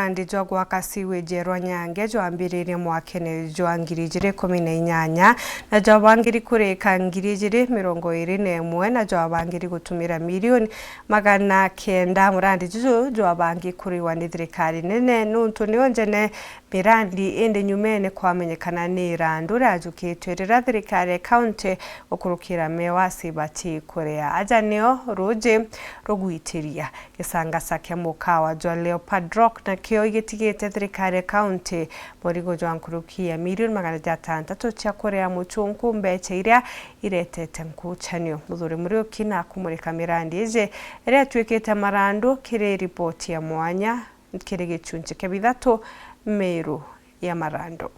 Mirandi jogwa kasiwe jerwa nyange joambirire mwakene joangiri jire 18 na jobangiri kureka ngiri jire 21 na jobangiri gutumira milioni 900 murandi juju jobangi kuriwa ni thirikari nene nuntu nionjene Mirandi ende nyumene kwamenyekana ni Irandu rajukitwirira thirikari county ukurukira mewasi bati kurea ajanio roje rogwitiria gisanga sake mukawa jwa Leopard Rock na kio igitigite thirikari county morigo jwankurukia milioni 600 cia kurea muchunku mbeche iria iretete nkuchanio muthuri muri ukina kumurika Mirandi ije iria twikite marandu kiri ripoti ya mwanya kiri gichunje kebithatu Meru ya Marando.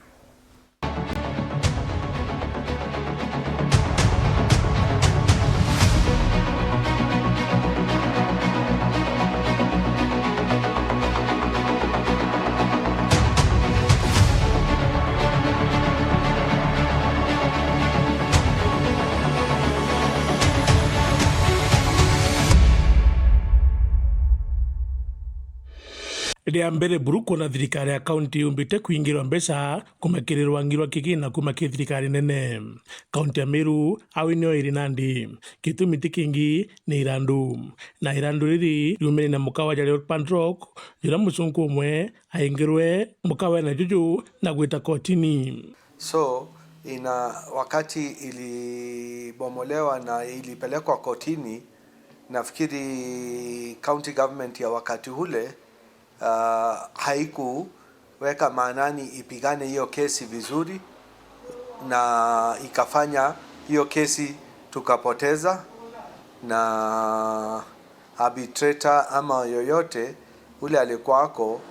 Ria mbere buruko na thirikari ya kaunti umbite kuingirwa mbeca kumakirirwa ngirwa kigina kuma ki thirikari nene kaunti ya Meru awinio iri Nandi gitumi tikingi ni Irandu na Irandu riri riumene na mukawa ja Leopard Rock jura mucunku umwe aingirwe mukawa na juju na gwita kotini. So wakati ilibomolewa na ilipelekwa kotini, nafikiri county government ya wakati ule haikuweka maanani ipigane hiyo kesi vizuri, na ikafanya hiyo kesi tukapoteza, na arbitrator ama yoyote ule alikuwako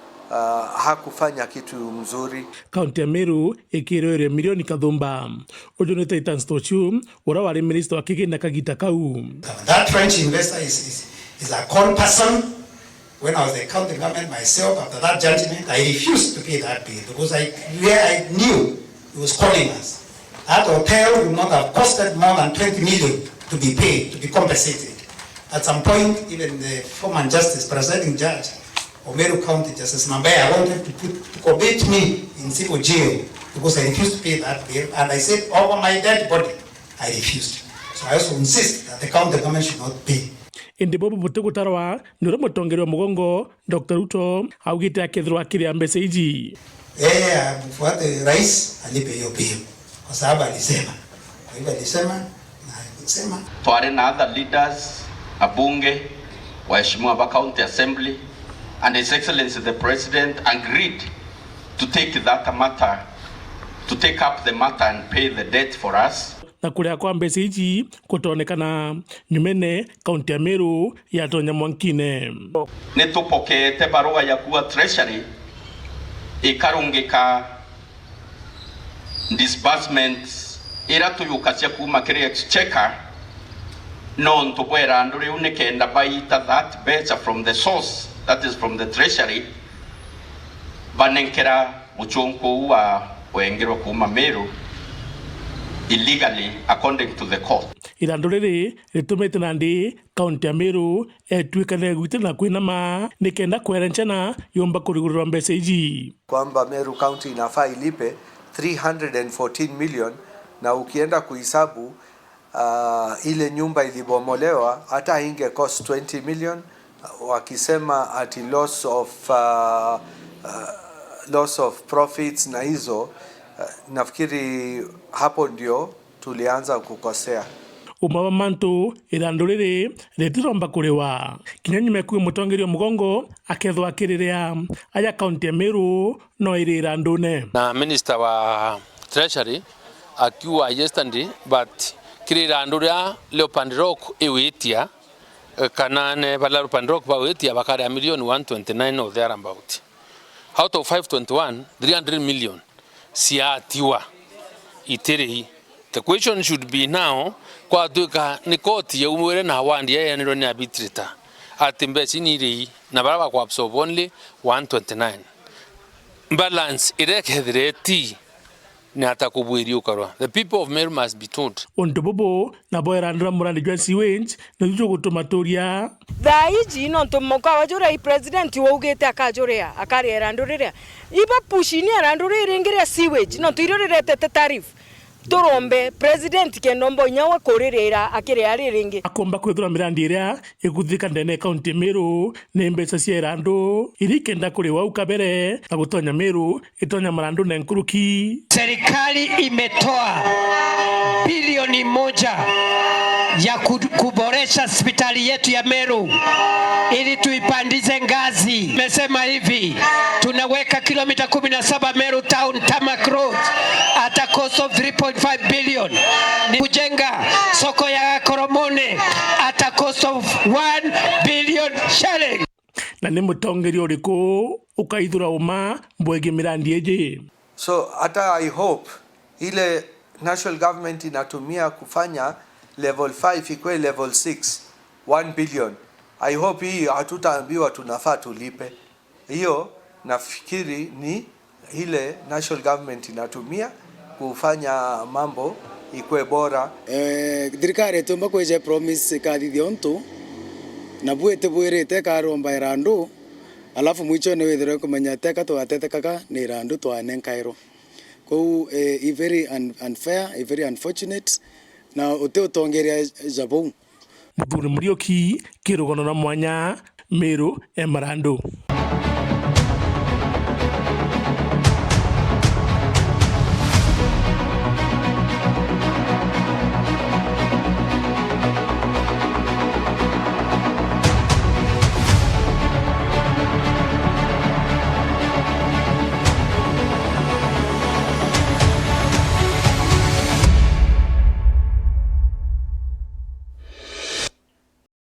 hakufanya kitu mzuri. Kaunti ya Meru ikirore milioni kadhumba ujone Titan Stochu ura wari minister wa kigina kagita kau. That French investor is a con person. When I was the county government myself, after that judgment, I refused to pay that bill because I knew he was calling us. That hotel would not have costed more than 20 million to be paid, to be compensated. At some point, even the former justice, presiding judge of Meru County, Justice Nambaya, wanted to commit me in civil jail because I refused to pay that bill. And I said, over my dead body, I refused. So I also insist that the county government should not pay. Indibobo butugu tarwa nuro mutongero mugongo Dr. Ruto augite akethirwa kiria mbesa iji mfuate rais alipe hiyo bill kwa sababu alisema. Kwa hivyo alisema na alisema tware na other leaders abunge waheshimiwa wa county assembly and his excellency the president agreed to take up the matter and pay the debt for us. Na kurea kwa mbesa iji kutonekana nyumene kaunti ya Meru ya tonya mwankine. Nitupokete barua ya kuwa treasury ikarungika disbursements ira tuyukasia kuma kiri exchequer non tubwera nduri unikenda baita that better from the source, that is from the treasury banenkera muchunku wa wengiro kuma Meru illegally according to the court. Irandu riri ritumite Nandi kaunti ya Meru etwikane gwitana kwinama nikenda kwerenchana yomba kurigurwa mbesa iji kwamba Meru County inafaa ilipe 314 million, na ukienda kuhesabu ile nyumba ilibomolewa hata inge cost 20 million, wakisema ati loss of profits na hizo. Nafikiri hapo ndio tulianza kukosea. Umaba mantu Irandu riri ritiromba kuriwa kinyanyume kwi mutongerio mugongo akethwa akiriria aya kaunti ya Meru no iri Irandu ne na minister wa treasury akiwa yesterday but kiri Irandu ria Leopard Rock ewitia kana ne bala Leopard Rock bawitia bakari milioni 129 or thereabout. Out of 521 300 million siatiwa itiri. The question should be now kwa duka ni koti ya umwere na wandi ya niro ni arbitrator atimbesi ni ri na baraba kwa absorb only 129 balance irekedreti ni atakubwiri ukarwa. The people of Meru must be told. Onto bobo na boerandra murandi jwa sewage na jujo gutomatoria daiji no ntomoka wajura president wougite akajuria akari erandurire iba pushini erandurire ingire sewage no tuirorete tariff turombe president kenombo nyawa koririra akire ari ringi akomba kwethura mirandi iria iguthika ndene county Meru ne mbeca cia erandu irikenda kuri wa ukabere na gutonya Meru itonya marandu na nkuruki. Serikali imetoa bilioni 1 ya kuboresha hospitali yetu ya Meru ili tuipandize ngazi. Nimesema hivi, tunaweka kilomita 17 Meru Town Tarmac Road at a cost of 3.5 billion. Ni kujenga soko ya Koromone at a cost of 1 billion shilling. Na ni mutongeri uriko ukaithura uma mbwege mirandi eje. So hata I hope ile national government inatumia kufanya level 5 ikwe level 6 1 billion. I hope hii hatutaambiwa tunafaa tulipe. Hiyo nafikiri ni ile national government inatumia kufanya mambo ikwe bora. Thirikari tumba kweje promise kathithia onto na bwete bwirite karomba irandu alafu mwicho ne wethire kumenya teka twatetekaga ni irandu twanenkairo ko very unfair, very unfortunate na utongeria jabo Muthuri Murioki, Kirugono na Mwanya, Meru, Emarando.